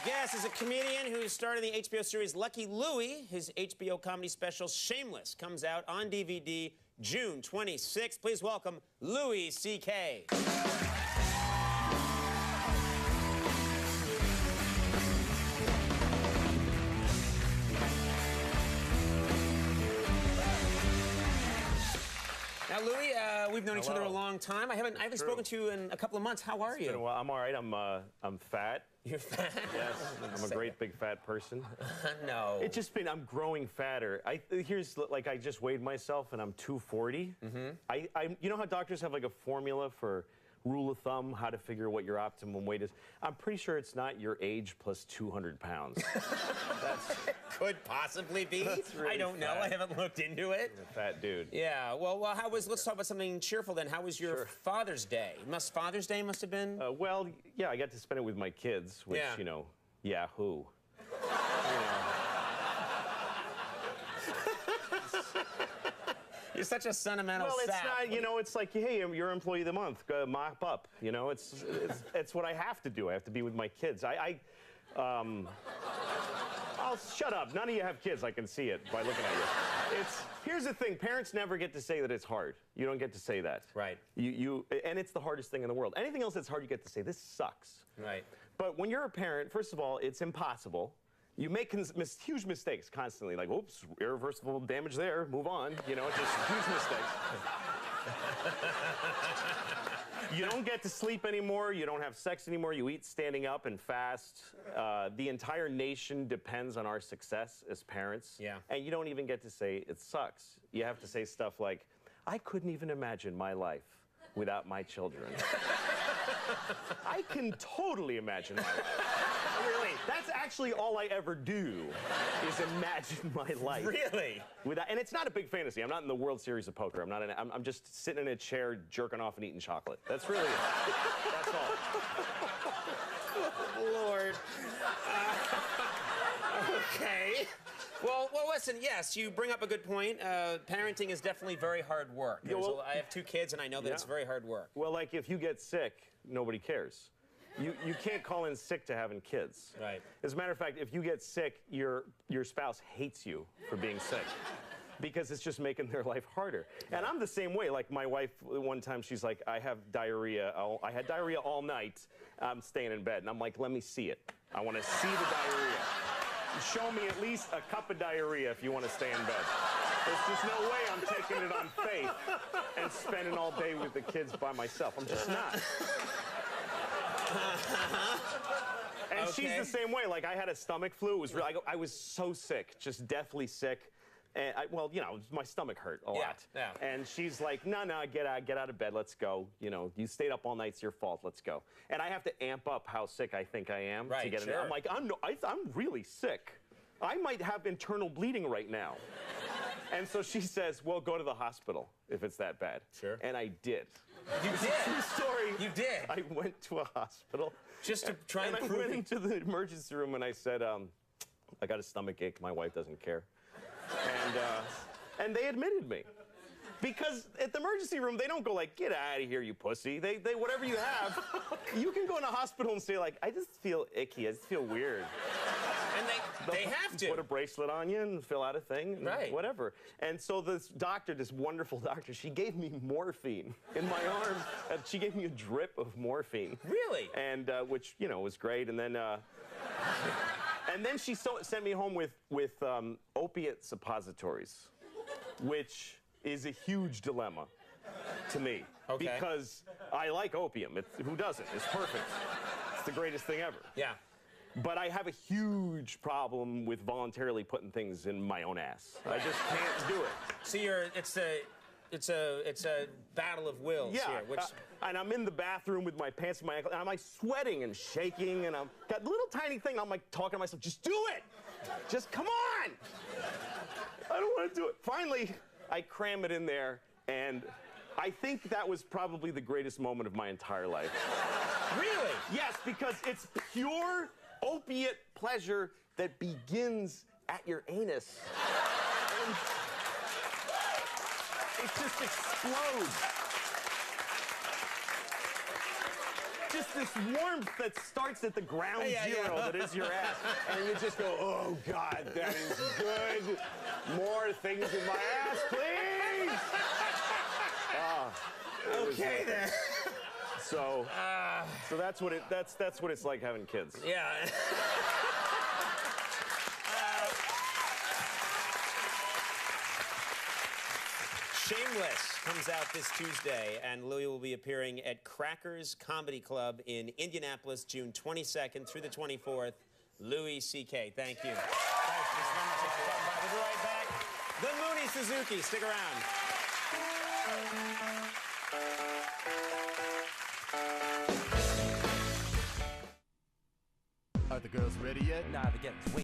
next guest is a comedian who starred in the HBO series Lucky Louie. His HBO comedy special, Shameless, comes out on DVD June 26th. Please welcome Louis C.K. Now, Louis, we've known each other a long time. I haven't spoken to you in a couple of months. How are you? Well, I'm all right. I'm fat. You're fat? Yes, I'm a great big fat person. No. It's just been, I'm growing fatter. Here's, like, I just weighed myself and I'm 240. Mm-hmm. You know how doctors have like a formula for rule of thumb, how to figure what your optimum weight is? I'm pretty sure it's not your age plus 200 pounds. That's could possibly be. Really I don't know. I haven't looked into it. You're a fat dude. Yeah. Well, let's talk about something cheerful then. How was your Father's Day? Father's Day must have been. Well, yeah, I got to spend it with my kids, which, you know, Yahoo. You're such a sentimental sap. Well, it's not, you know, it's like, hey, you're employee of the month, go mop up. You know, it's what I have to do. I have to be with my kids. Oh, shut up. None of you have kids. I can see it by looking at you. Here's the thing. Parents never get to say that it's hard. You don't get to say that. Right. And it's the hardest thing in the world. Anything else that's hard, you get to say, this sucks. Right. But when you're a parent, first of all, it's impossible. You make huge mistakes constantly. Like, oops, irreversible damage there. Move on. You know, it's just huge mistakes. You don't get to sleep anymore. You don't have sex anymore. You eat standing up and fast. The entire nation depends on our success as parents. Yeah. And you don't even get to say it sucks. You have to say stuff like, I couldn't even imagine my life without my children. I can totally imagine my life. Really? That's actually all I ever do, is imagine my life. Really? And it's not a big fantasy. I'm not in the World Series of Poker. I'm just sitting in a chair, jerking off and eating chocolate. That's really it. That's all. Lord. Okay. Well, listen, yes, you bring up a good point. Parenting is definitely very hard work. I have 2 kids, and I know that it's very hard work. Well, like, if you get sick, nobody cares. You can't call in sick to having kids. Right. As a matter of fact, if you get sick, your spouse hates you for being sick, because it's just making their life harder. And I'm the same way. Like, my wife, one time, she's like, I have diarrhea. I had diarrhea all night. I'm staying in bed. And I'm like, let me see it. I want to see the diarrhea. Show me at least a cup of diarrhea if you want to stay in bed. There's just no way I'm taking it on faith and spending all day with the kids by myself. I'm just not. And she's the same way. Like, I had a stomach flu. It was real. I was so sick, just deathly sick. And well, you know, my stomach hurt a lot. Yeah. And she's like, no, get out of bed. Let's go. You know, you stayed up all night. It's your fault. Let's go. And I have to amp up how sick I think I am to get in. I'm like, I'm really sick. I might have internal bleeding right now. And so she says, well, go to the hospital if it's that bad. Sure. And I did. You did? True story. You did? I went to a hospital. Just to try and prove I went into the emergency room and I said, I got a stomach ache. My wife doesn't care. And they admitted me. Because at the emergency room, they don't go like, get out of here, you pussy. They whatever you have, you can go in a hospital and say, like, I just feel icky. I just feel weird. And they have to. Put a bracelet on you and fill out a thing, and whatever. And so this doctor, this wonderful doctor, she gave me morphine in my arm. She gave me a drip of morphine. Really? And which, you know, was great. And then she sent me home with opiate suppositories, which is a huge dilemma to me. Okay. Because I like opium. Who doesn't? It's perfect. It's the greatest thing ever. Yeah. But I have a huge problem with voluntarily putting things in my own ass. I just can't do it. So it's a battle of wills here. And I'm in the bathroom with my pants in my ankle, and I'm like sweating and shaking, and I've got a little tiny thing. I'm like talking to myself, just do it. Just come on. I don't want to do it. Finally, I cram it in there, and I think that was probably the greatest moment of my entire life. Really? Yes, because it's pure opiate pleasure that begins at your anus. And it just explodes. just this warmth that starts at the ground zero that is your ass. And you just go, oh, God, that is good. More things in my ass, please. Okay, then. So that's what it's like having kids. Yeah. Shameless comes out this Tuesday, and Louis will be appearing at Crackers Comedy Club in Indianapolis, June 22nd through the 24th. Louis C.K., thank you. Thanks so much. We'll be right back. The Mooney Suzuki, stick around. Are the girls ready yet? Nah, the getting's waiting.